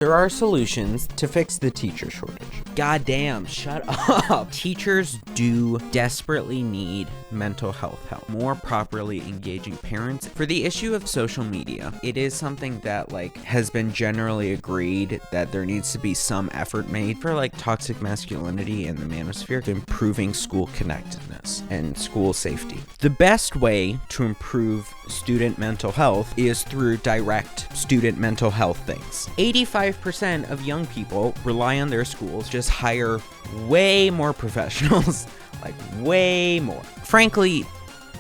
There are solutions to fix the teacher shortage. Goddamn, shut up. Teachers do desperately need mental health help. More properly engaging parents. For the issue of social media, it is something that has been generally agreed that there needs to be some effort made for toxic masculinity in the manosphere to improving school connectedness and school safety. The best way to improve student mental health is through direct student mental health things. 85% of young people rely on their schools, just hire way more professionals, way more. Frankly,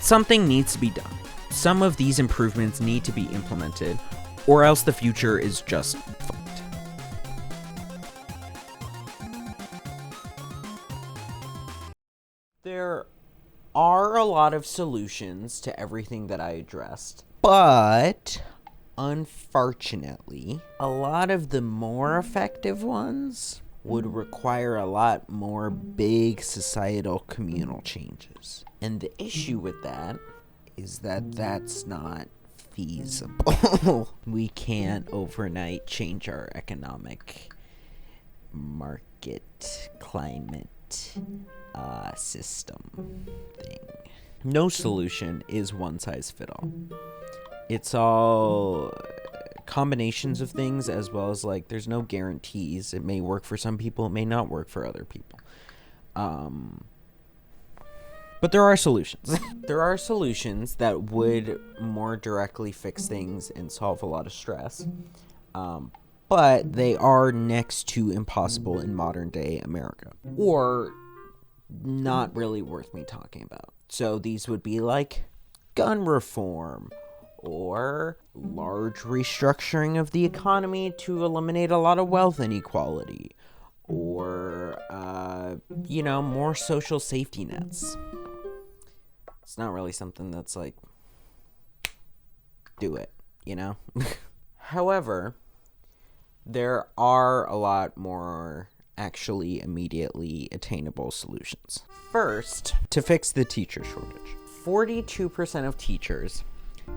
something needs to be done. Some of these improvements need to be implemented, or else the future is just fucked. There are a lot of solutions to everything that I addressed, but unfortunately, a lot of the more effective ones would require a lot more big societal communal changes. And the issue with that is that that's not feasible. We can't overnight change our economic market climate system thing. No solution is one size fit all. It's all combinations of things, as well as there's no guarantees. It may work for some people, it may not work for other people. But there are solutions. There are solutions that would more directly fix things and solve a lot of stress. But they are next to impossible in modern day America, or not really worth me talking about. So these would be gun reform, or large restructuring of the economy to eliminate a lot of wealth inequality, or, more social safety nets. It's not really something that's do it, However, there are a lot more actually immediately attainable solutions. First, to fix the teacher shortage. 42% of teachers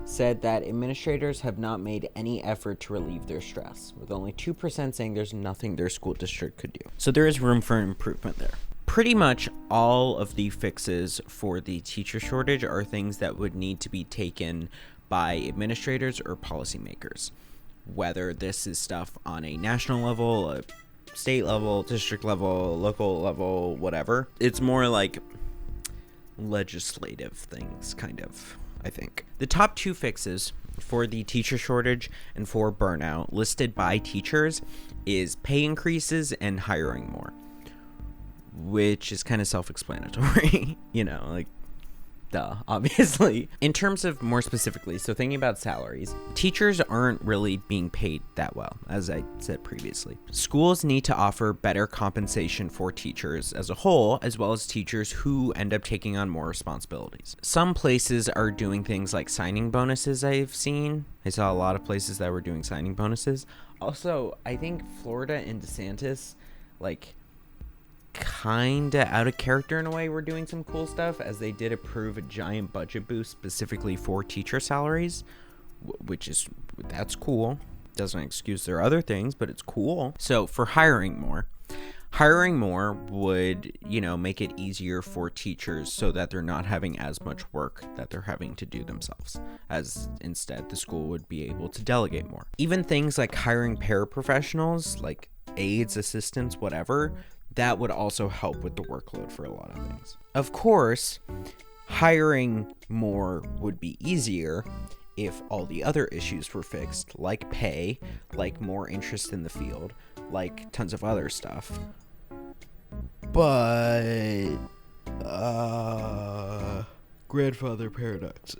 said that administrators have not made any effort to relieve their stress, with only 2% saying there's nothing their school district could do. So there is room for improvement there. Pretty much all of the fixes for the teacher shortage are things that would need to be taken by administrators or policymakers. Whether this is stuff on a national level, a state level, district level, local level, whatever. It's more legislative things, kind of. I think. The top two fixes for the teacher shortage and for burnout listed by teachers is pay increases and hiring more, which is kind of self-explanatory, duh, obviously. In terms of more specifically, so thinking about salaries, teachers aren't really being paid that well, as I said previously. Schools need to offer better compensation for teachers as a whole, as well as teachers who end up taking on more responsibilities. Some places are doing things like signing bonuses. I saw a lot of places that were doing signing bonuses. Also, I think Florida and DeSantis, kinda out of character in a way, we're doing some cool stuff, as they did approve a giant budget boost specifically for teacher salaries, that's cool. Doesn't excuse their other things, but it's cool. So for hiring more would make it easier for teachers, so that they're not having as much work that they're having to do themselves, as instead the school would be able to delegate more. Even things like hiring paraprofessionals, like aides, assistants, whatever, that would also help with the workload for a lot of things. Of course, hiring more would be easier if all the other issues were fixed, like pay, like more interest in the field, like tons of other stuff. But, grandfather paradox.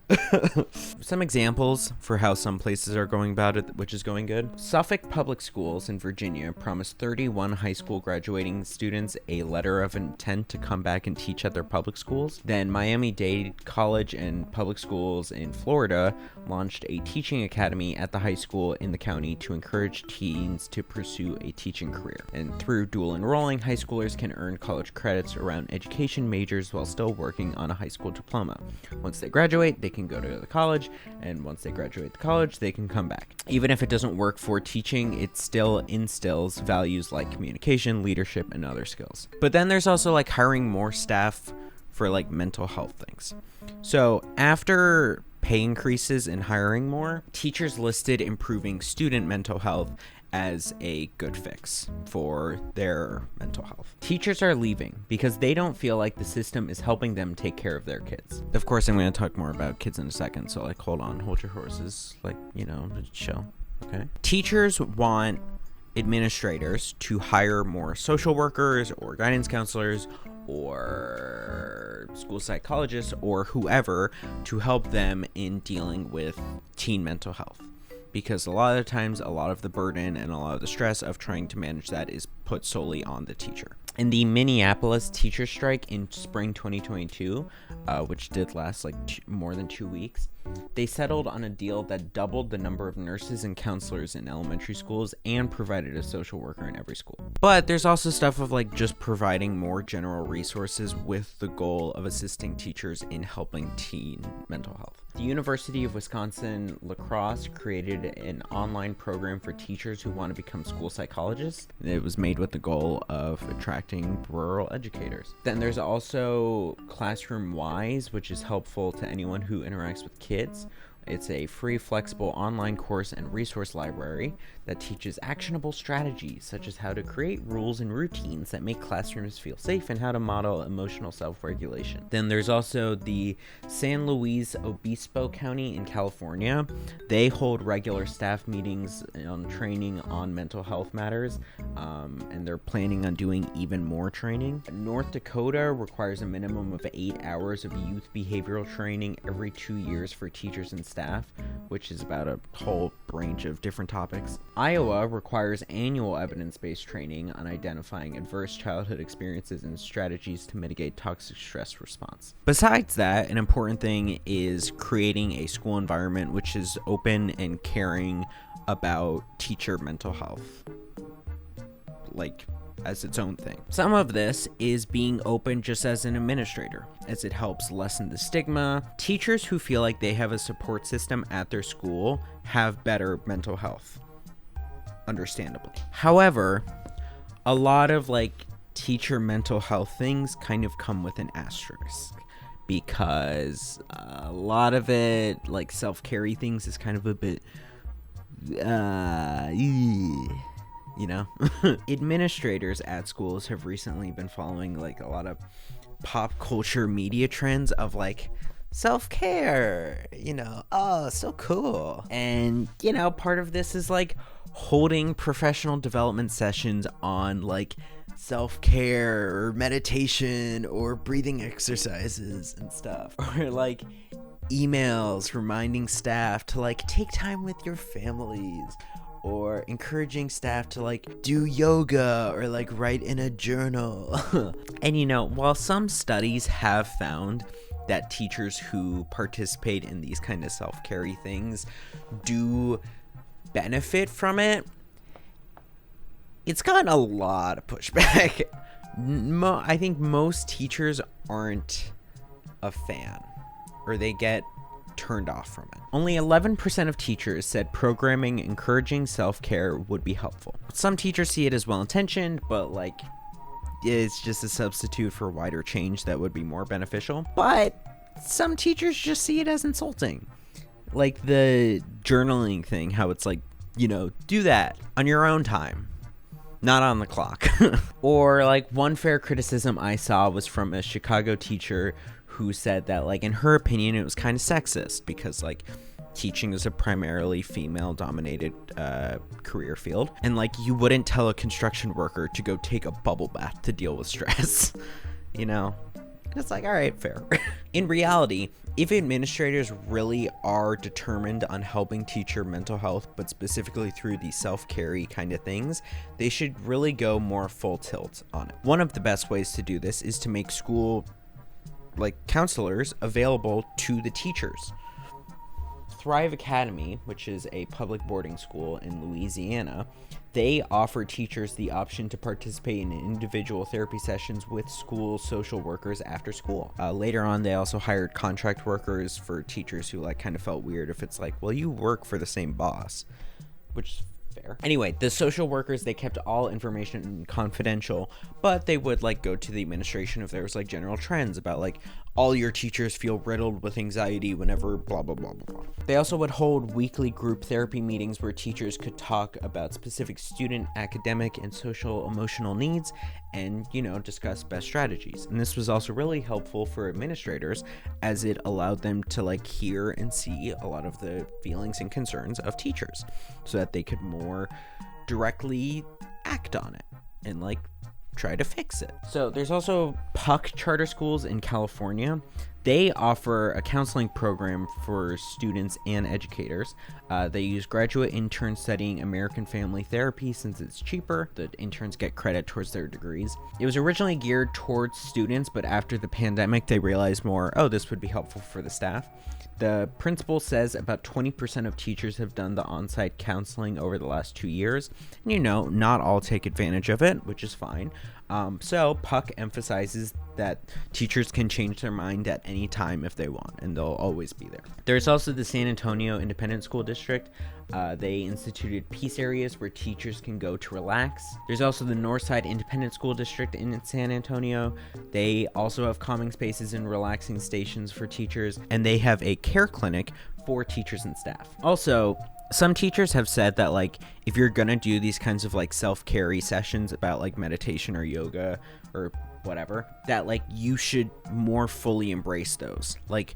Some examples for how some places are going about it, which is going good. Suffolk Public Schools in Virginia promised 31 high school graduating students a letter of intent to come back and teach at their public schools. Then Miami-Dade College and Public Schools in Florida launched a teaching academy at the high school in the county to encourage teens to pursue a teaching career. And through dual enrolling, high schoolers can earn college credits around education majors while still working on a high school diploma. Once they graduate, they can go to the college, and once they graduate the college, they can come back. Even if it doesn't work for teaching, it still instills values like communication, leadership, and other skills. But then there's also like hiring more staff for like mental health things. So after pay increases and hiring more, teachers listed improving student mental health as a good fix for their mental health. Teachers are leaving because they don't feel like the system is helping them take care of their kids. Of course, I'm going to talk more about kids in a second, so like hold your horses, like, chill, okay? Teachers want administrators to hire more social workers or guidance counselors or school psychologists or whoever to help them in dealing with teen mental health. Because a lot of the times, a lot of the burden and a lot of the stress of trying to manage that is put solely on the teacher. In the Minneapolis teacher strike in spring 2022, which did last like more than 2 weeks, they settled on a deal that doubled the number of nurses and counselors in elementary schools and provided a social worker in every school. But there's also stuff of like just providing more general resources with the goal of assisting teachers in helping teen mental health. The University of Wisconsin-La Crosse created an online program for teachers who want to become school psychologists. It was made with the goal of attracting rural educators. Then there's also Classroom Wise, which is helpful to anyone who interacts with kids. It's a free, flexible online course and resource library that teaches actionable strategies, such as how to create rules and routines that make classrooms feel safe and how to model emotional self-regulation. Then there's also the San Luis Obispo County in California. They hold regular staff meetings on training on mental health matters, and they're planning on doing even more training. North Dakota requires a minimum of 8 hours of youth behavioral training every 2 years for teachers and staff, which is about a whole range of different topics. Iowa requires annual evidence-based training on identifying adverse childhood experiences and strategies to mitigate toxic stress response. Besides that, an important thing is creating a school environment which is open and caring about teacher mental health, like as its own thing. Some of this is being open just as an administrator, as it helps lessen the stigma. Teachers who feel like they have a support system at their school have better mental health, understandably. However, a lot of like teacher mental health things kind of come with an asterisk, because a lot of it, like self-care things, is kind of a bit Administrators at schools have recently been following like a lot of pop culture media trends of like self-care, oh, so cool. And part of this is like holding professional development sessions on like self-care or meditation or breathing exercises and stuff, or like emails reminding staff to like take time with your families, or encouraging staff to like do yoga or like write in a journal. And while some studies have found that teachers who participate in these kind of self-care things do benefit from it, it's gotten a lot of pushback. I think most teachers aren't a fan, or they get turned off from it. Only 11% of teachers said programming encouraging self-care would be helpful. Some teachers see it as well-intentioned, but like it's just a substitute for wider change that would be more beneficial. But some teachers just see it as insulting. Like the journaling thing, how it's like, do that on your own time, not on the clock. Or like one fair criticism I saw was from a Chicago teacher who said that, like, in her opinion, it was kind of sexist because, like, teaching is a primarily female-dominated career field. And, like, you wouldn't tell a construction worker to go take a bubble bath to deal with stress, And it's like, all right, fair. In reality, if administrators really are determined on helping teacher mental health, but specifically through the self-care kind of things, they should really go more full tilt on it. One of the best ways to do this is to make school counselors available to the teachers. Thrive Academy, which is a public boarding school in Louisiana, They offer teachers the option to participate in individual therapy sessions with school social workers after school. Later on, they also hired contract workers for teachers who like kind of felt weird if it's like, well, you work for the same boss, which is fair. Anyway, the social workers, they kept all information confidential, but they would like go to the administration if there was like general trends about like all your teachers feel riddled with anxiety whenever blah blah blah blah blah. They also would hold weekly group therapy meetings where teachers could talk about specific student, academic, and social emotional needs and, discuss best strategies. And this was also really helpful for administrators as it allowed them to like hear and see a lot of the feelings and concerns of teachers so that they could more directly act on it and like try to fix it. So there's also Puck charter schools in California. They offer a counseling program for students and educators. They use graduate interns studying American Family Therapy since it's cheaper. The interns get credit towards their degrees. It was originally geared towards students, but after the pandemic, they realized this would be helpful for the staff. The principal says about 20% of teachers have done the on-site counseling over the last 2 years. And, not all take advantage of it, which is fine. So Puck emphasizes that teachers can change their mind at any time if they want, and they'll always be there. There's also the San Antonio Independent School District. They instituted peace areas where teachers can go to relax. There's also the Northside Independent School District in San Antonio. They also have calming spaces and relaxing stations for teachers, and they have a care clinic for teachers and staff. Also, some teachers have said that like if you're gonna do these kinds of like self-care sessions about like meditation or yoga or whatever, that like you should more fully embrace those. Like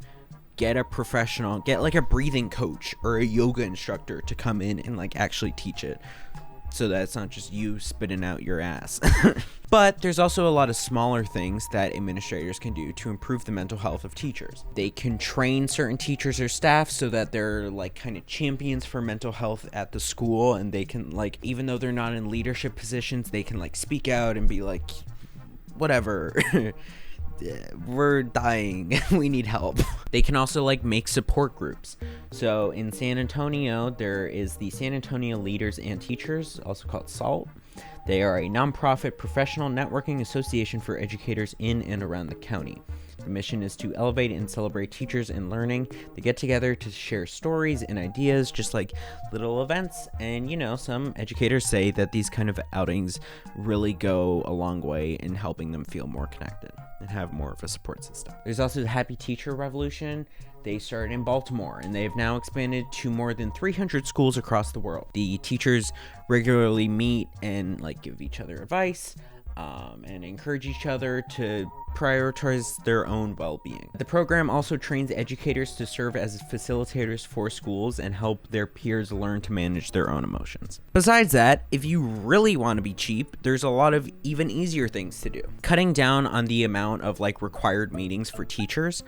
get a professional, get like a breathing coach or a yoga instructor to come in and like actually teach it so that it's not just you spitting out your ass. But there's also a lot of smaller things that administrators can do to improve the mental health of teachers. They can train certain teachers or staff so that they're like kind of champions for mental health at the school, and they can like, even though they're not in leadership positions, they can like speak out and be like, whatever. We're dying. We need help. They can also like make support groups. So in San Antonio, there is the San Antonio Leaders and Teachers, also called SALT. They are a nonprofit professional networking association for educators in and around the county. The mission is to elevate and celebrate teachers and learning. They get together to share stories and ideas, just like little events. And, some educators say that these kind of outings really go a long way in helping them feel more connected and have more of a support system. There's also the Happy Teacher Revolution. They started in Baltimore, and they've now expanded to more than 300 schools across the world. The teachers regularly meet and like give each other advice and encourage each other to prioritize their own well-being. The program also trains educators to serve as facilitators for schools and help their peers learn to manage their own emotions. Besides that, if you really want to be cheap, there's a lot of even easier things to do. Cutting down on the amount of like required meetings for teachers,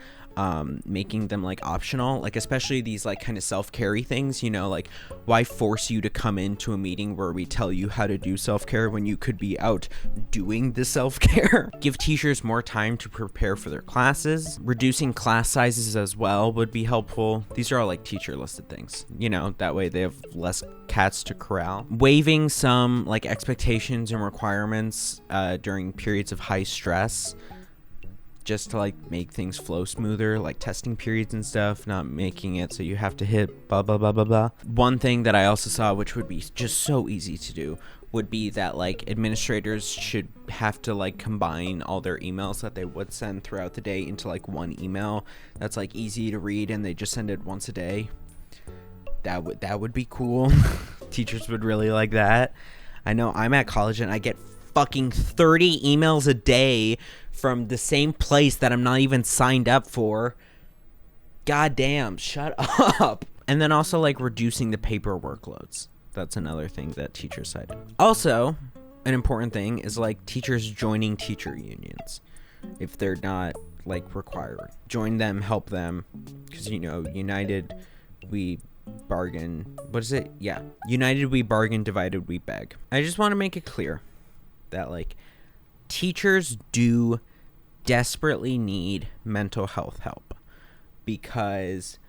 making them like optional, like especially these like kind of self-care things, like why force you to come into a meeting where we tell you how to do self-care when you could be out doing the self-care? Give teachers more time to prepare for their classes. Reducing class sizes as well would be helpful. These are all like teacher listed things, that way they have less cats to corral. Waiving some like expectations and requirements during periods of high stress, just to like make things flow smoother, like testing periods and stuff, not making it so you have to hit blah blah blah blah blah. One thing that I also saw, which would be just so easy to do, would be that like administrators should have to like combine all their emails that they would send throughout the day into like one email that's like easy to read, and they just send it once a day. That would be cool. Teachers would really like that. I know I'm at college and I get fucking 30 emails a day from the same place that I'm not even signed up for. God damn, shut up. And then also like reducing the paper workloads. That's another thing that teachers cited. Also, an important thing is like teachers joining teacher unions if they're not like required. Join them, help them, because united we bargain. What is it? Yeah, united we bargain, divided we beg. I just want to make it clear that like teachers do desperately need mental health help, because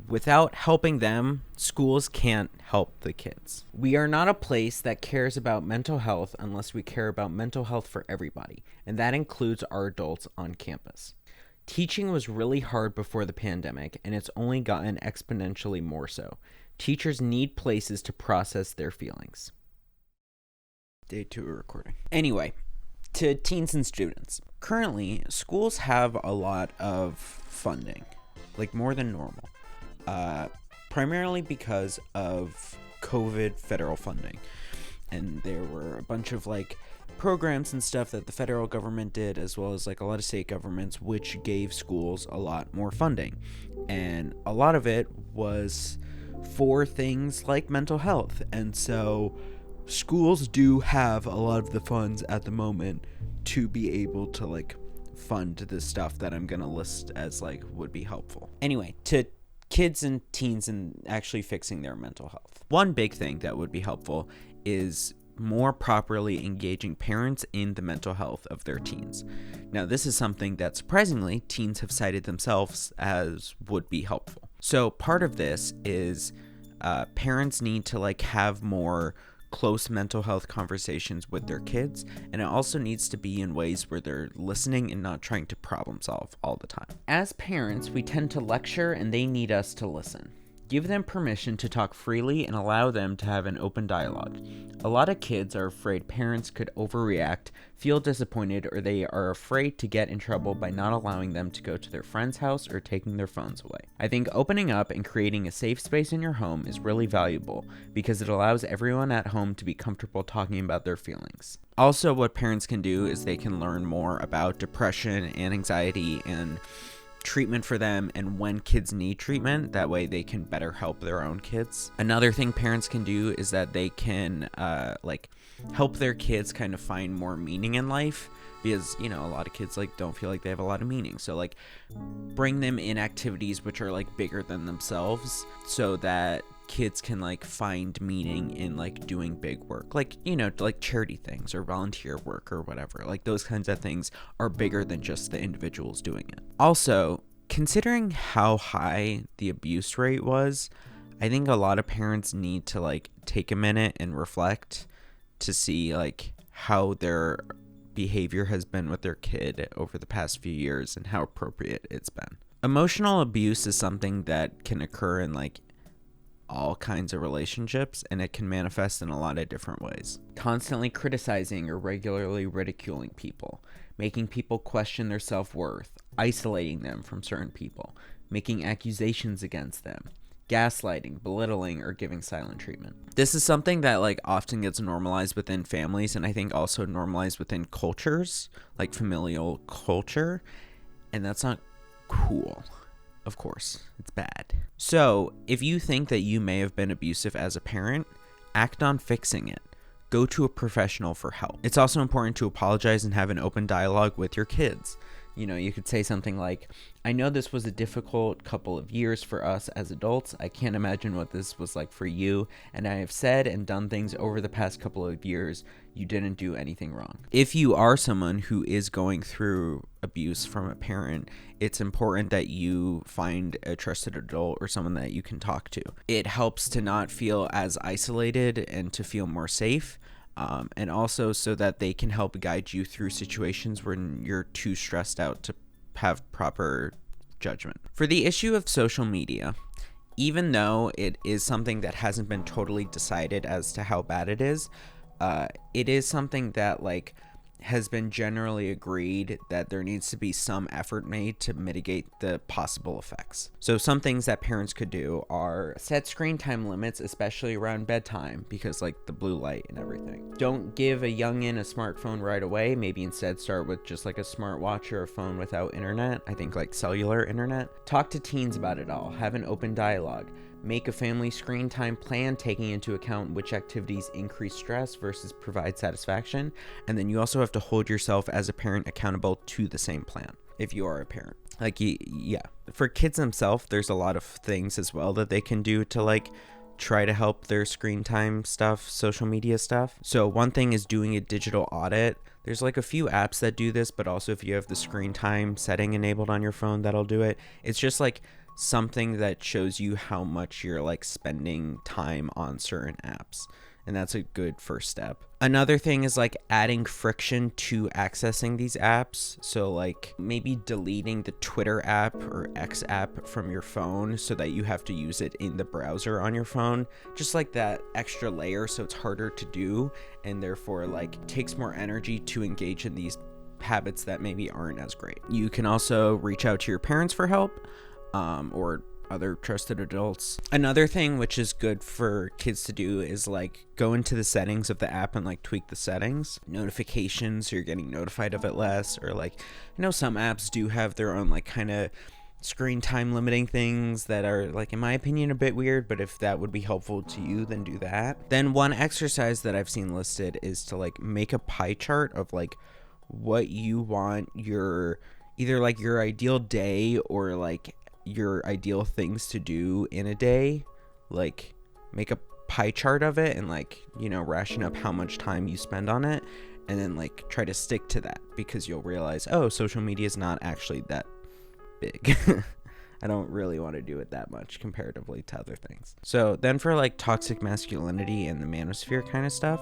Without helping them, schools can't help the kids. We are not a place that cares about mental health unless we care about mental health for everybody, and that includes our adults on campus. Teaching was really hard before the pandemic, and it's only gotten exponentially more so. Teachers need places to process their feelings. Day 2 of recording. Anyway, to teens and students. Currently, schools have a lot of funding, like more than normal. Primarily because of COVID federal funding. And there were a bunch of like programs and stuff that the federal government did, as well as like a lot of state governments, which gave schools a lot more funding. And a lot of it was for things like mental health. And so schools do have a lot of the funds at the moment to be able to like fund the stuff that I'm gonna list as like would be helpful. Anyway, to kids and teens and actually fixing their mental health. One big thing that would be helpful is more properly engaging parents in the mental health of their teens. Now, this is something that surprisingly teens have cited themselves as would be helpful. So part of this is parents need to like have more close mental health conversations with their kids, and it also needs to be in ways where they're listening and not trying to problem solve all the time. As parents, we tend to lecture and they need us to listen. Give them permission to talk freely and allow them to have an open dialogue. A lot of kids are afraid parents could overreact, feel disappointed, or they are afraid to get in trouble by not allowing them to go to their friend's house or taking their phones away. I think opening up and creating a safe space in your home is really valuable because it allows everyone at home to be comfortable talking about their feelings. Also, what parents can do is they can learn more about depression and anxiety and treatment for them, and when kids need treatment, that way they can better help their own kids. Another thing parents can do is that they can help their kids kind of find more meaning in life, because a lot of kids like don't feel like they have a lot of meaning. So like bring them in activities which are like bigger than themselves, so that kids can like find meaning in like doing big work, like like charity things or volunteer work or whatever. Like those kinds of things are bigger than just the individuals doing it. Also, considering how high the abuse rate was, I think a lot of parents need to like take a minute and reflect to see like how their behavior has been with their kid over the past few years and how appropriate it's been. Emotional abuse is something that can occur in like all kinds of relationships, and it can manifest in a lot of different ways. Constantly criticizing or regularly ridiculing people, making people question their self-worth, isolating them from certain people, making accusations against them, gaslighting, belittling, or giving silent treatment. This is something that like often gets normalized within families, and I think also normalized within cultures, like familial culture, and that's not cool. Of course, it's bad. So, if you think that you may have been abusive as a parent, act on fixing it. Go to a professional for help. It's also important to apologize and have an open dialogue with your kids. You could say something like, I know this was a difficult couple of years for us as adults. I can't imagine what this was like for you. And I have said and done things over the past couple of years. You didn't do anything wrong. If you are someone who is going through abuse from a parent, it's important that you find a trusted adult or someone that you can talk to. It helps to not feel as isolated and to feel more safe. And also so that they can help guide you through situations when you're too stressed out to have proper judgment. For the issue of social media, even though it is something that hasn't been totally decided as to how bad it is something that like has been generally agreed that there needs to be some effort made to mitigate the possible effects. So some things that parents could do are set screen time limits, especially around bedtime, because like the blue light and everything. Don't give a youngin a smartphone right away. Maybe instead start with just like a smartwatch or a phone without internet. I think like cellular internet. Talk to teens about it all. Have an open dialogue. Make a family screen time plan, taking into account which activities increase stress versus provide satisfaction. And then you also have to hold yourself as a parent accountable to the same plan if you are a parent. Like, yeah. For kids themselves, there's a lot of things as well that they can do to like try to help their screen time stuff, social media stuff. So one thing is doing a digital audit. There's like a few apps that do this, but also if you have the screen time setting enabled on your phone, that'll do it. It's just like something that shows you how much you're like spending time on certain apps. And that's a good first step. Another thing is like adding friction to accessing these apps. So like maybe deleting the Twitter app or X app from your phone so that you have to use it in the browser on your phone. Just like that extra layer so it's harder to do and therefore like takes more energy to engage in these habits that maybe aren't as great. You can also reach out to your parents for help or other trusted adults. Another thing which is good for kids to do is like go into the settings of the app and like tweak the settings. Notifications, so you're getting notified of it less, or like I know some apps do have their own like kind of screen time limiting things that are like in my opinion a bit weird, but if that would be helpful to you, then do that. Then one exercise that I've seen listed is to like make a pie chart of like what you want your either like your ideal day or like your ideal things to do in a day. Like make a pie chart of it and like, you know, ration up how much time you spend on it, and then like try to stick to that, because you'll realize, oh, social media is not actually that big. I don't really want to do it that much comparatively to other things. So then for like toxic masculinity and the manosphere kind of stuff,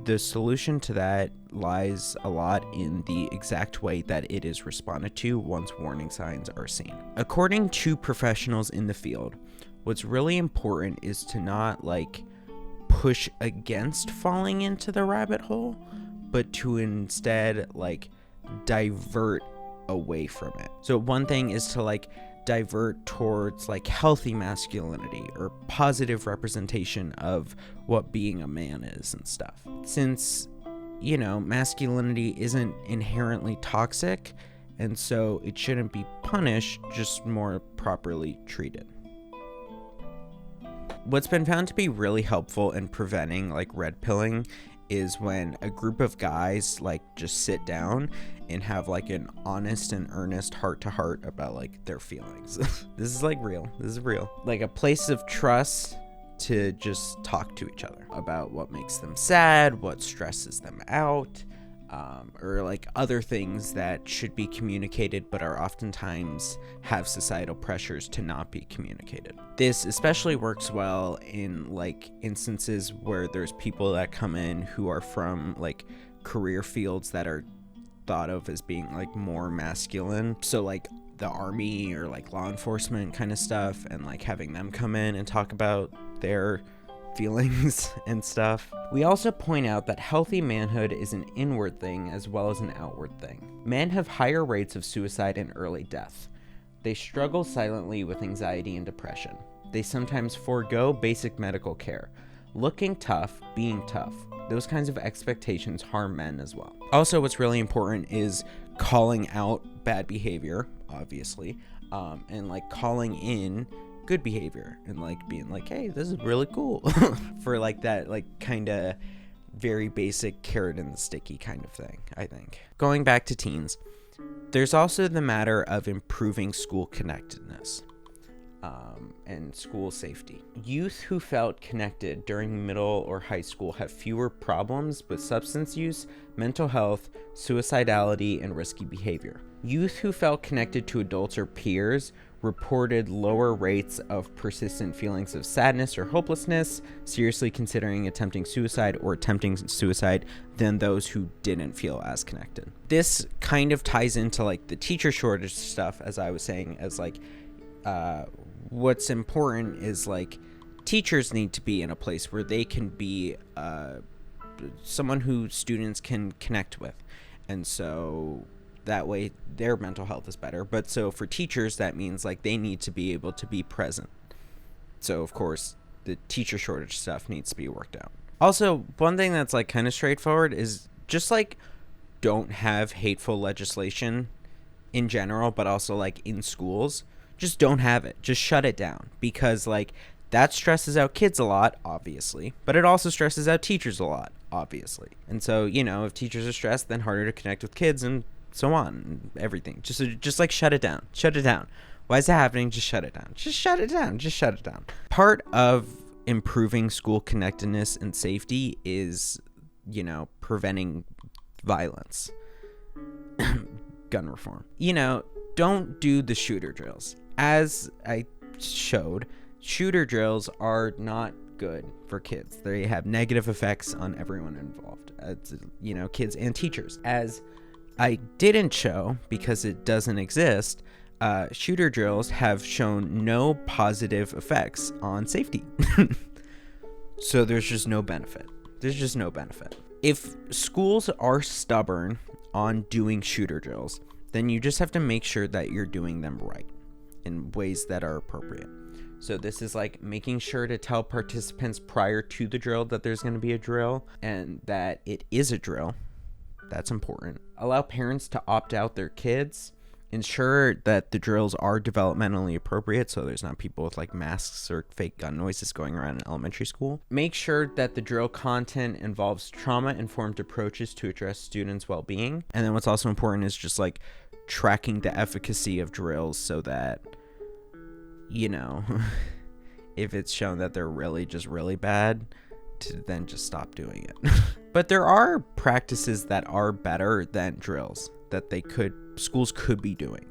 the solution to that lies a lot in the exact way that it is responded to once warning signs are seen. According to professionals in the field, what's really important is to not like push against falling into the rabbit hole, but to instead like divert away from it. So one thing is to like divert towards like healthy masculinity or positive representation of what being a man is and stuff. Since, you know, masculinity isn't inherently toxic, and so it shouldn't be punished, just more properly treated. What's been found to be really helpful in preventing like red pilling is when a group of guys like just sit down and have like an honest and earnest heart to heart about like their feelings. This is like real. This is real. Like a place of trust to just talk to each other about what makes them sad, what stresses them out, or like other things that should be communicated but are oftentimes have societal pressures to not be communicated. This especially works well in like instances where there's people that come in who are from like career fields that are thought of as being like more masculine. So like the army or like law enforcement kind of stuff, and like having them come in and talk about their feelings and stuff. We also point out that healthy manhood is an inward thing as well as an outward thing. Men have higher rates of suicide and early death. They struggle silently with anxiety and depression. They sometimes forego basic medical care. Looking tough, being tough, those kinds of expectations harm men as well. Also, what's really important is calling out bad behavior, obviously, and like calling in good behavior and like being like, hey, this is really cool for like that like kind of very basic carrot and the sticky kind of thing. I think going back to teens, there's also the matter of improving school connectedness and school safety. Youth who felt connected during middle or high school have fewer problems with substance use, mental health, suicidality, and risky behavior. Youth who felt connected to adults or peers reported lower rates of persistent feelings of sadness or hopelessness, seriously considering attempting suicide or attempting suicide, than those who didn't feel as connected. This kind of ties into like the teacher shortage stuff, as I was saying, as like what's important is like teachers need to be in a place where they can be someone who students can connect with, and so that way their mental health is better. But so for teachers, that means like they need to be able to be present. So of course the teacher shortage stuff needs to be worked out. Also, one thing that's like kind of straightforward is just like don't have hateful legislation in general, but also like in schools. Just don't have it. Just shut it down, because like that stresses out kids a lot, obviously, but it also stresses out teachers a lot, obviously. And so, you know, if teachers are stressed, then harder to connect with kids and so on, and everything. Just like shut it down. Shut it down. Why is it happening? Just shut it down. Just shut it down. Just shut it down. Part of improving school connectedness and safety is, you know, preventing violence. Gun reform. You know, don't do the shooter drills. As I showed, shooter drills are not good for kids. They have negative effects on everyone involved, kids and teachers. As I didn't show, because it doesn't exist, shooter drills have shown no positive effects on safety. So there's just no benefit. If schools are stubborn on doing shooter drills, then you just have to make sure that you're doing them right in ways that are appropriate. So this is like making sure to tell participants prior to the drill that there's going to be a drill and that it is a drill. That's important. Allow parents to opt out their kids. Ensure that the drills are developmentally appropriate, so there's not people with like masks or fake gun noises going around in elementary school. Make sure that the drill content involves trauma-informed approaches to address students' well-being. And then what's also important is just like tracking the efficacy of drills so that, if it's shown that they're really bad, to then just stop doing it. But there are practices that are better than drills that schools could be doing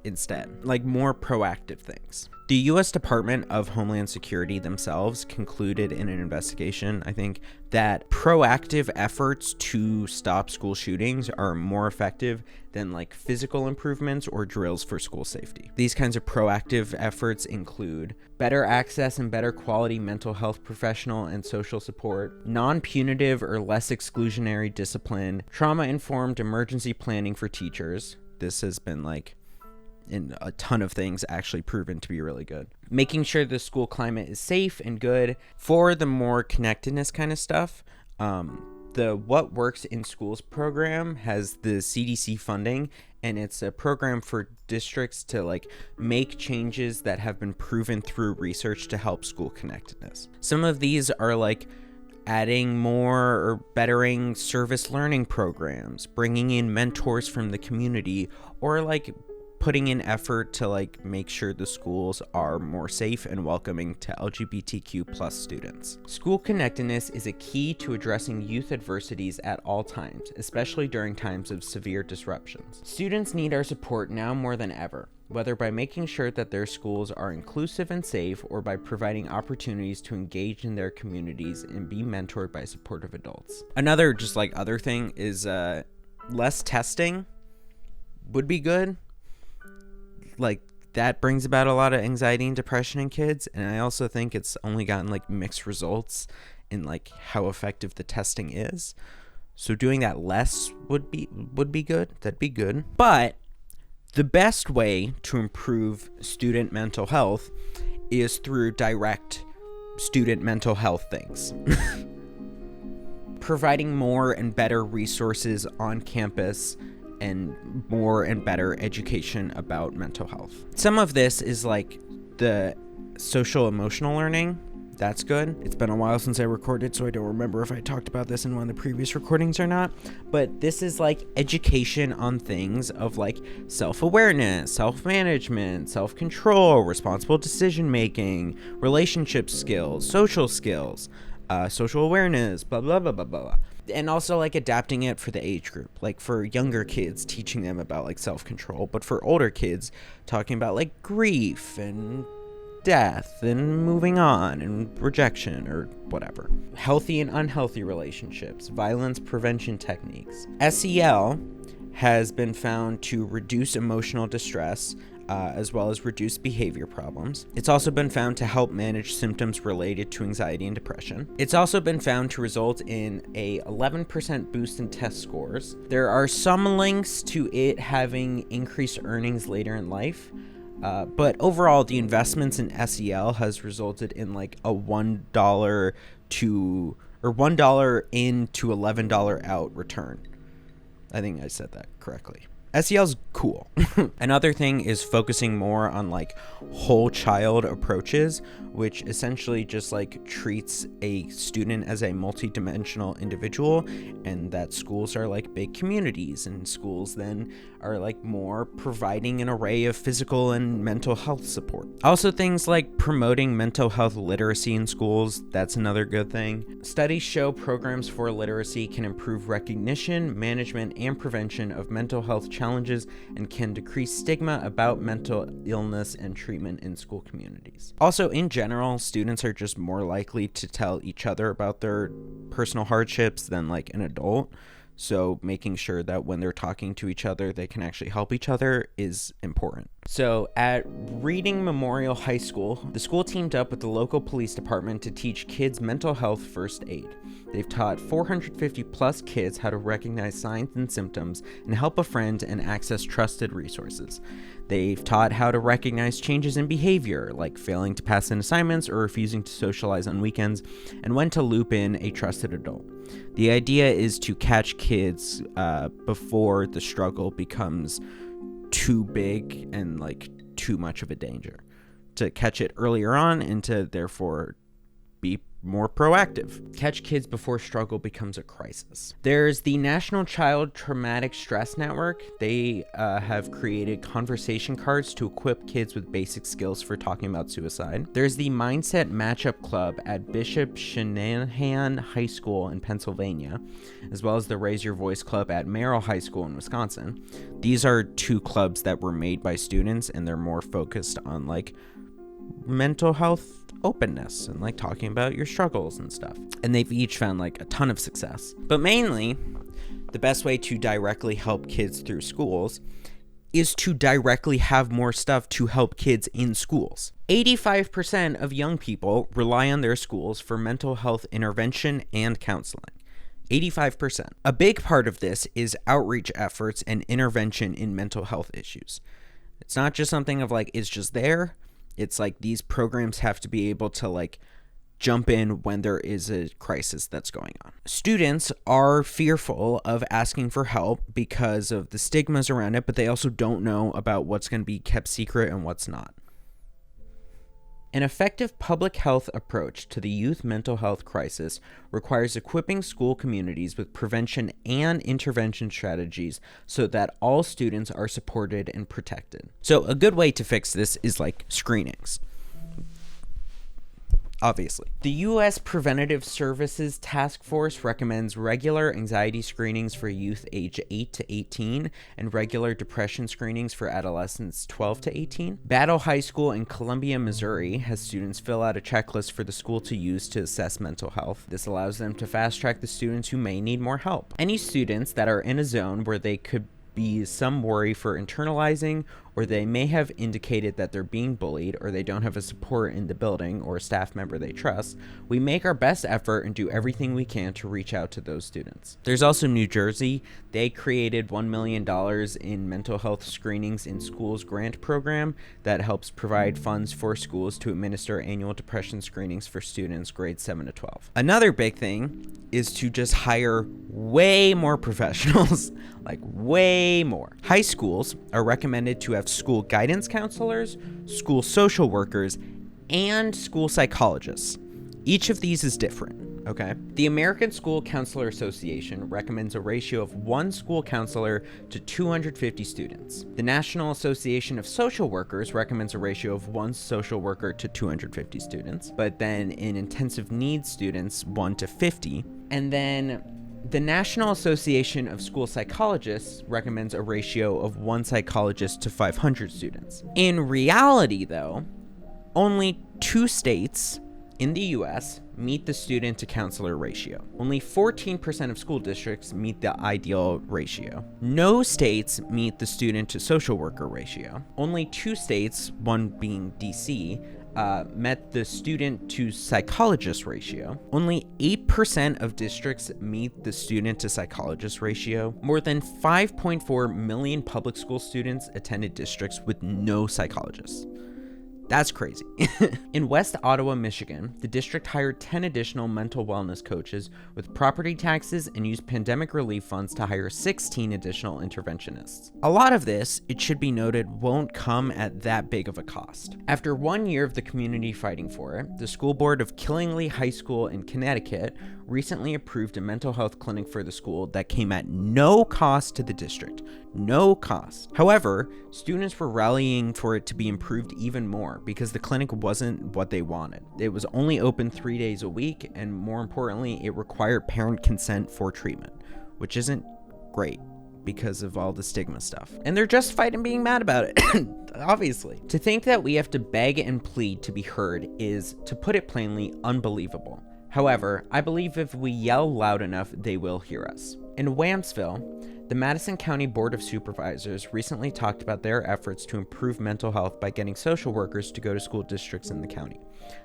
instead, like more proactive things. The U.S. Department of Homeland Security themselves concluded in an investigation, I think, that proactive efforts to stop school shootings are more effective than like physical improvements or drills for school safety. These kinds of proactive efforts include better access and better quality mental health professional and social support, non-punitive or less exclusionary discipline, trauma-informed emergency planning for teachers. This has been like in a ton of things actually proven to be really good. Making sure the school climate is safe and good. For the more connectedness kind of stuff, the What Works in Schools program has the CDC funding, and it's a program for districts to like make changes that have been proven through research to help school connectedness. Some of these are like adding more or bettering service learning programs, bringing in mentors from the community, or like putting in effort to like make sure the schools are more safe and welcoming to LGBTQ plus students. School connectedness is a key to addressing youth adversities at all times, especially during times of severe disruptions. Students need our support now more than ever, whether by making sure that their schools are inclusive and safe or by providing opportunities to engage in their communities and be mentored by supportive adults. Another just like other thing is less testing would be good. Like that brings about a lot of anxiety and depression in kids, and I also think it's only gotten like mixed results in like how effective the testing is. So doing that less would be good. That'd be good. But the best way to improve student mental health is through direct student mental health things. Providing more and better resources on campus and more and better education about mental health. Some of this is like the social emotional learning. That's good. It's been a while since I recorded, so I don't remember if I talked about this in one of the previous recordings or not. But this is like education on things of like self-awareness, self-management, self-control, responsible decision-making, relationship skills, social awareness, blah, blah, blah, blah, blah. And also like adapting it for the age group, like for younger kids, teaching them about like self-control, but for older kids, talking about like grief and death and moving on and rejection or whatever. Healthy and unhealthy relationships, violence prevention techniques. SEL has been found to reduce emotional distress, as well as reduce behavior problems. It's also been found to help manage symptoms related to anxiety and depression. It's also been found to result in a 11% boost in test scores. There are some links to it having increased earnings later in life, but overall the investments in SEL has resulted in like a $1 in to $11 out return. I think I said that correctly. SEL's cool. Another thing is focusing more on like whole child approaches, which essentially just like treats a student as a multidimensional individual, and that schools are like big communities, and schools then are like more providing an array of physical and mental health support. Also things like promoting mental health literacy in schools, that's another good thing. Studies show programs for literacy can improve recognition, management, and prevention of mental health challenges challenges and can decrease stigma about mental illness and treatment in school communities. Also, in general, students are just more likely to tell each other about their personal hardships than like an adult. So making sure that when they're talking to each other, they can actually help each other is important. So at Reading Memorial High School, the school teamed up with the local police department to teach kids mental health first aid. They've taught 450 plus kids how to recognize signs and symptoms and help a friend and access trusted resources. They've taught how to recognize changes in behavior, like failing to pass in assignments or refusing to socialize on weekends, and when to loop in a trusted adult. The idea is to catch kids before the struggle becomes too big and like too much of a danger. To catch it earlier on and to therefore be more proactive. Catch kids before struggle becomes a crisis. There's the National Child Traumatic Stress Network. They have created conversation cards to equip kids with basic skills for talking about suicide. There's the Mindset Matchup Club at Bishop Shanahan High School in Pennsylvania, as well as the Raise Your Voice Club at Merrill High School in Wisconsin. These are two clubs that were made by students, and they're more focused on like mental health openness and like talking about your struggles and stuff. And they've each found like a ton of success. But mainly, the best way to directly help kids through schools is to directly have more stuff to help kids in schools. 85% of young people rely on their schools for mental health intervention and counseling. 85%. A big part of this is outreach efforts and intervention in mental health issues. It's not just something of like, it's just there. It's like these programs have to be able to like jump in when there is a crisis that's going on. Students are fearful of asking for help because of the stigmas around it, but they also don't know about what's going to be kept secret and what's not. An effective public health approach to the youth mental health crisis requires equipping school communities with prevention and intervention strategies so that all students are supported and protected. So a good way to fix this is like screenings. Obviously. The U.S. Preventative Services Task Force recommends regular anxiety screenings for youth age 8 to 18 and regular depression screenings for adolescents 12 to 18. Battle High School in Columbia, Missouri has students fill out a checklist for the school to use to assess mental health. This allows them to fast track the students who may need more help. Any students that are in a zone where they could be some worry for internalizing, or they may have indicated that they're being bullied, or they don't have a support in the building or a staff member they trust, we make our best effort and do everything we can to reach out to those students. There's also New Jersey. They created $1 million in mental health screenings in schools grant program that helps provide funds for schools to administer annual depression screenings for students grades 7 to 12. Another big thing is to just hire way more professionals, like way more. High schools are recommended to have school guidance counselors, school social workers, and school psychologists. Each of these is different, okay? The American School Counselor Association recommends a ratio of 1 school counselor to 250 students. The National Association of Social Workers recommends a ratio of 1 social worker to 250 students, but then in intensive needs students, 1 to 50. And then the National Association of School Psychologists recommends a ratio of 1 psychologist to 500 students. In reality, though, only 2 states in the US meet the student to counselor ratio. Only 14% of school districts meet the ideal ratio. No states meet the student to social worker ratio. Only 2 states, one being DC, met the student to psychologist ratio. Only 8% of districts meet the student to psychologist ratio. More than 5.4 million public school students attended districts with no psychologists. That's crazy. In West Ottawa, Michigan, the district hired 10 additional mental wellness coaches with property taxes and used pandemic relief funds to hire 16 additional interventionists. A lot of this, it should be noted, won't come at that big of a cost. After 1 year of the community fighting for it, the school board of Killingly High School in Connecticut recently approved a mental health clinic for the school that came at no cost to the district. No cost. However, students were rallying for it to be improved even more because the clinic wasn't what they wanted. It was only open 3 days a week, and more importantly, it required parent consent for treatment, which isn't great. because of all the stigma stuff. And they're justified in being mad about it, obviously. To think that we have to beg and plead to be heard is, to put it plainly, unbelievable. However, I believe if we yell loud enough, they will hear us. In Whamsville, the Madison County Board of Supervisors recently talked about their efforts to improve mental health by getting social workers to go to school districts in the county.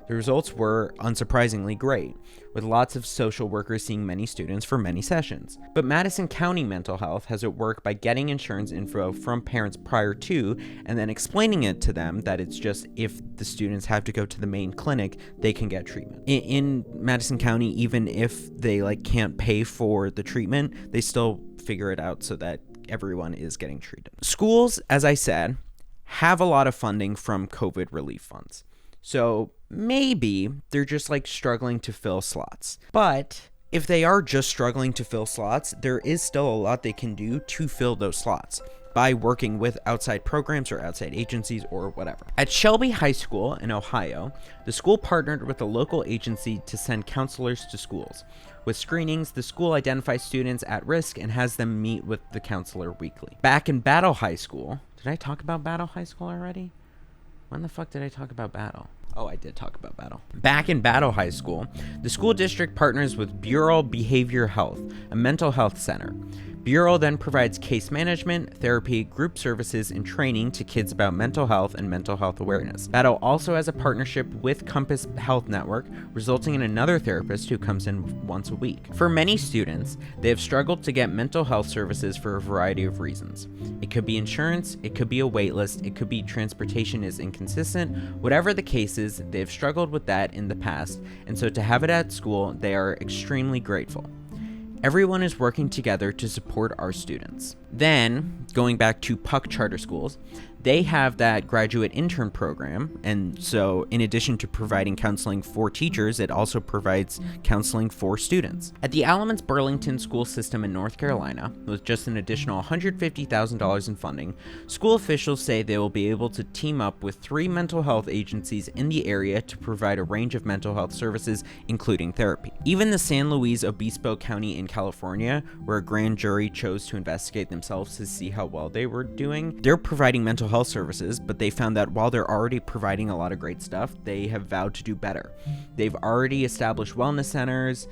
The results were, unsurprisingly, great, with lots of social workers seeing many students for many sessions. But Madison County Mental Health has it work by getting insurance info from parents prior to, and then explaining it to them that it's just if the students have to go to the main clinic, they can get treatment. In Madison County, even if they can't pay for the treatment, they still figure it out so that everyone is getting treated. Schools, as I said, have a lot of funding from COVID relief funds. So maybe they're just struggling to fill slots. But if they are just struggling to fill slots, there is still a lot they can do to fill those slots by working with outside programs or outside agencies or whatever. At Shelby High School in Ohio, the school partnered with a local agency to send counselors to schools. With screenings, the school identifies students at risk and has them meet with the counselor weekly. Back in Battle High School, did I talk about Battle High School already? When the fuck did I talk about Battle? Oh, I did talk about Battle. Back in Battle High School, the school district partners with Bureau Behavior Health, a mental health center. Bureau then provides case management, therapy, group services, and training to kids about mental health and mental health awareness. Battle also has a partnership with Compass Health Network, resulting in another therapist who comes in once a week. For many students, they have struggled to get mental health services for a variety of reasons. It could be insurance, it could be a wait list, it could be transportation is inconsistent. Whatever the case is, they have struggled with that in the past, and so to have it at school, they are extremely grateful. Everyone is working together to support our students. Then, going back to Puck Charter Schools, they have that graduate intern program, and so in addition to providing counseling for teachers, it also provides counseling for students. At the Alamance Burlington school system in North Carolina, with just an additional $150,000 in funding, school officials say they will be able to team up with 3 mental health agencies in the area to provide a range of mental health services, including therapy. Even the San Luis Obispo County in California, where a grand jury chose to investigate themselves to see how well they were doing, they're providing mental health services, but they found that while they're already providing a lot of great stuff, they have vowed to do better. They've already established wellness centers,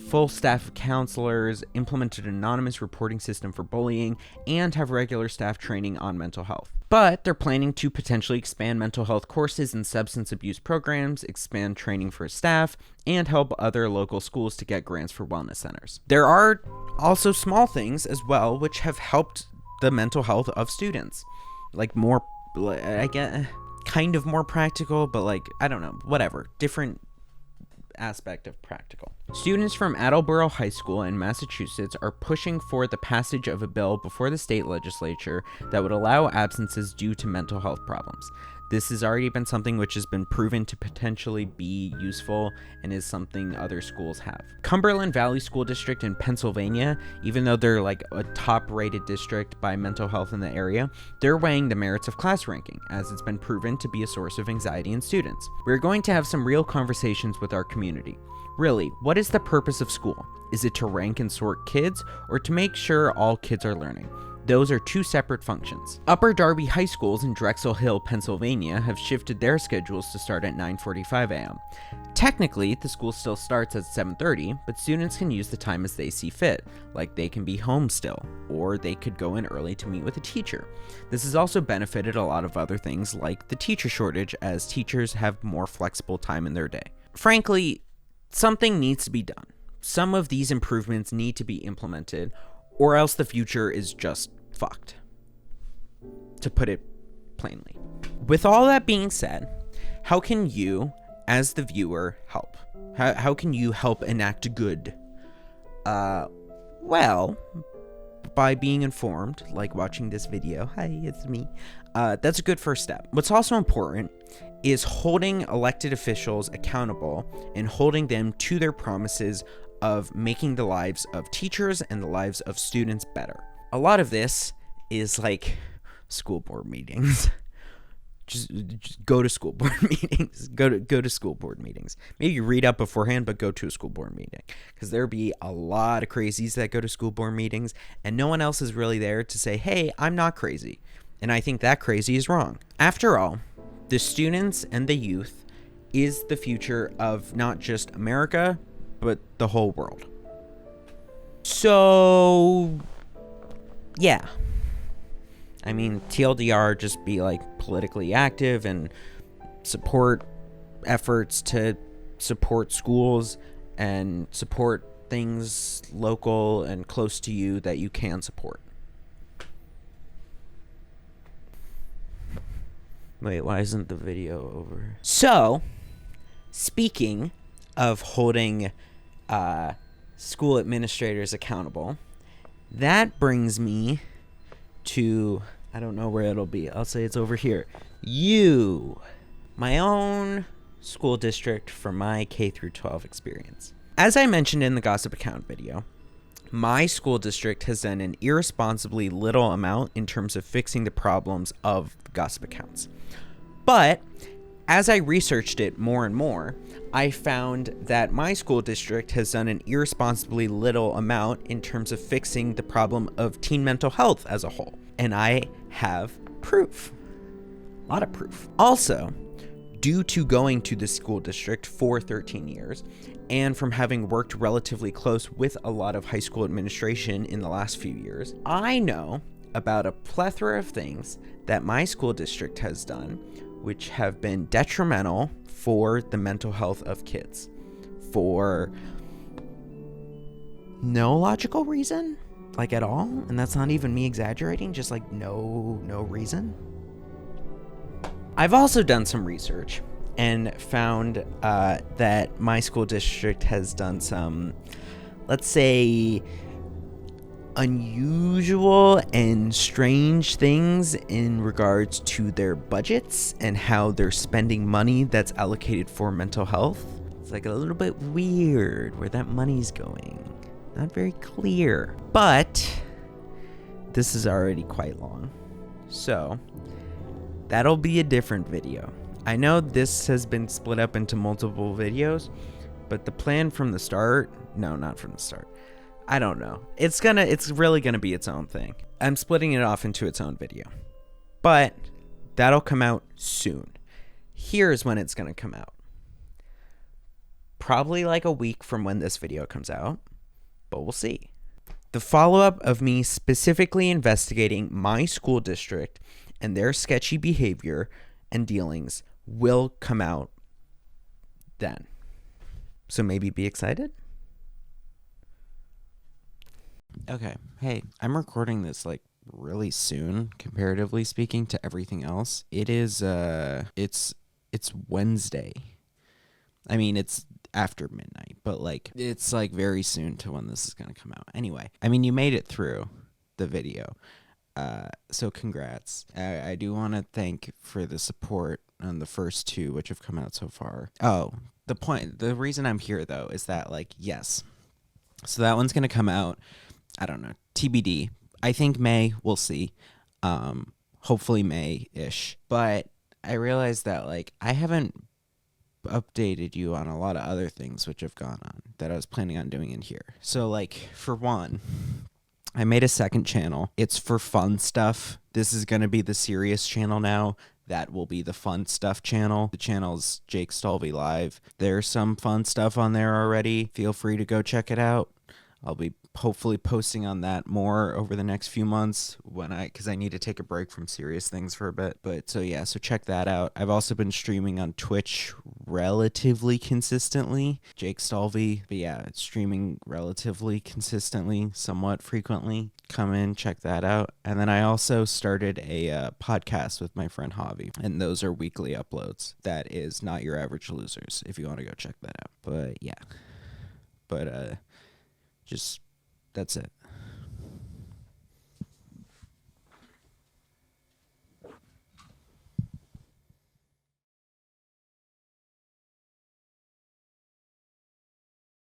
full staff of counselors, implemented an anonymous reporting system for bullying, and have regular staff training on mental health. But they're planning to potentially expand mental health courses and substance abuse programs, expand training for staff, and help other local schools to get grants for wellness centers. There are also small things as well which have helped the mental health of students. More, I get kind of more practical, but I don't know, whatever. Different aspect of practical. Students from Attleboro High School in Massachusetts are pushing for the passage of a bill before the state legislature that would allow absences due to mental health problems. This has already been something which has been proven to potentially be useful and is something other schools have. Cumberland Valley School District in Pennsylvania, even though they're a top-rated district by mental health in the area, they're weighing the merits of class ranking, as it's been proven to be a source of anxiety in students. We're going to have some real conversations with our community. Really, what is the purpose of school? Is it to rank and sort kids, or to make sure all kids are learning? Those are 2 separate functions. Upper Darby High Schools in Drexel Hill, Pennsylvania have shifted their schedules to start at 9:45 a.m. Technically, the school still starts at 7:30, but students can use the time as they see fit, they can be home still, or they could go in early to meet with a teacher. This has also benefited a lot of other things like the teacher shortage, as teachers have more flexible time in their day. Frankly, something needs to be done. Some of these improvements need to be implemented, or else the future is just fucked, to put it plainly. With all that being said, how can you, as the viewer, help? How can you help enact good? Well, by being informed, like watching this video. Hi, it's me. That's a good first step. What's also important is holding elected officials accountable and holding them to their promises of making the lives of teachers and the lives of students better. A lot of this is school board meetings. Just go to school board meetings. Go to school board meetings. Maybe read up beforehand, but go to a school board meeting, because there'll be a lot of crazies that go to school board meetings, and no one else is really there to say, hey, I'm not crazy. And I think that crazy is wrong. After all, the students and the youth is the future of not just America, but the whole world. So, yeah. I mean, TLDR, just be like politically active and support efforts to support schools and support things local and close to you that you can support. Wait, why isn't the video over? So, speaking of holding school administrators accountable, that brings me to, I don't know where it'll be. I'll say it's over here. My own school district from my K through 12 experience. As I mentioned in the gossip account video, my school district has done an irresponsibly little amount in terms of fixing the problems of gossip accounts. But as I researched it more and more, I found that my school district has done an irresponsibly little amount in terms of fixing the problem of teen mental health as a whole. And I have proof. A lot of proof. Also, due to going to the school district for 13 years, and from having worked relatively close with a lot of high school administration in the last few years, I know about a plethora of things that my school district has done which have been detrimental for the mental health of kids for no logical reason, like at all. And that's not even me exaggerating, just like no reason. I've also done some research and found that my school district has done some, let's say, unusual and strange things in regards to their budgets and how they're spending money that's allocated for mental health. It's like a little bit weird where that money's going. Not very clear. But this is already quite long, so that'll be a different video. I know this has been split up into multiple videos, but the plan from the start, no, not from the start, I don't know. It's really gonna be its own thing. I'm splitting it off into its own video, but that'll come out soon. Here's when it's gonna come out. Probably like a week from when this video comes out, but we'll see. The follow-up of me specifically investigating my school district and their sketchy behavior and dealings will come out then. So maybe be excited? Okay, hey, I'm recording this like really soon, comparatively speaking to everything else. It is, it's Wednesday. I mean, it's after midnight, but like, it's like very soon to when this is gonna come out. Anyway, I mean, you made it through the video, so congrats. I do want to thank for the support on the first two, which have come out so far. Oh, the reason I'm here though is that, like, yes, so that one's gonna come out, I don't know, TBD. I think May, we'll see. Hopefully May-ish. But I realized that, like, I haven't updated you on a lot of other things which have gone on that I was planning on doing in here. So, like, for one, I made a second channel. It's for fun stuff. This is going to be the serious channel now. That will be the fun stuff channel. The channel's Jake Stalvey Live. There's some fun stuff on there already. Feel free to go check it out. I'll be hopefully posting on that more over the next few months because I need to take a break from serious things for a bit. But so yeah, so check that out. I've also been streaming on Twitch relatively consistently. Jake Stalvey, but yeah, it's streaming relatively consistently, somewhat frequently. Come in, check that out. And then I also started a podcast with my friend Javi, and those are weekly uploads. That is Not Your Average Losers, if you want to go check that out. But yeah, just that's it.